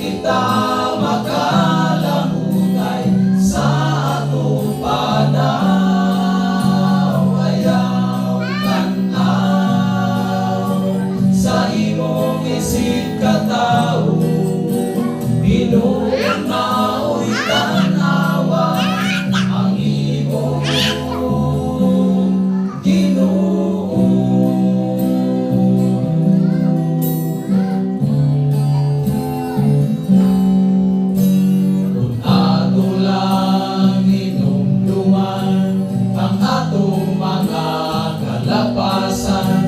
kita makalamutay sa atong panaw. Ayaw tanaw sa imong isip katao, Ginoo mao'y tanawa ang imong Ginoo. Kung ato lang hinumduman ang atong mga kalapasan,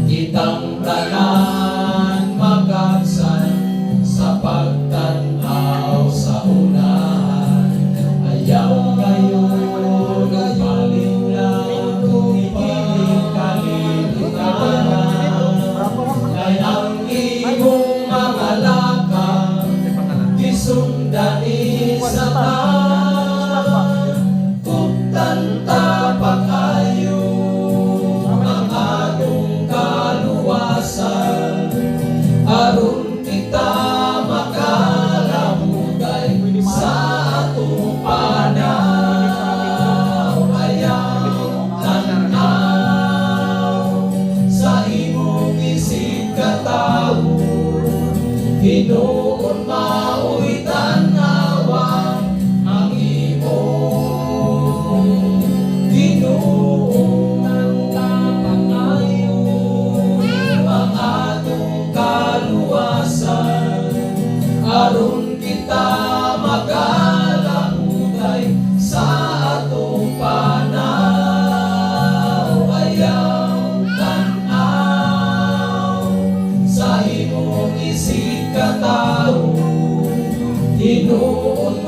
kitang tanan magabsan sa pagtanaw sa unahan. Ayaw ngayon galing lang ipiling kalilitan, kay ang imong mga lakang gisundani sa tanta pag-ayo ang atong kaluwasan, aron kita makalamutay sa atong panaw. Ayaw tanaw sa imong isip katao, Ginoon mao'y tanawa ang imong Ginoo. Pangayo ang atong kaluwasan, aron kita makalamutay sa atong panaw. Ayaw tanaw sa imong isip katao, Ginoon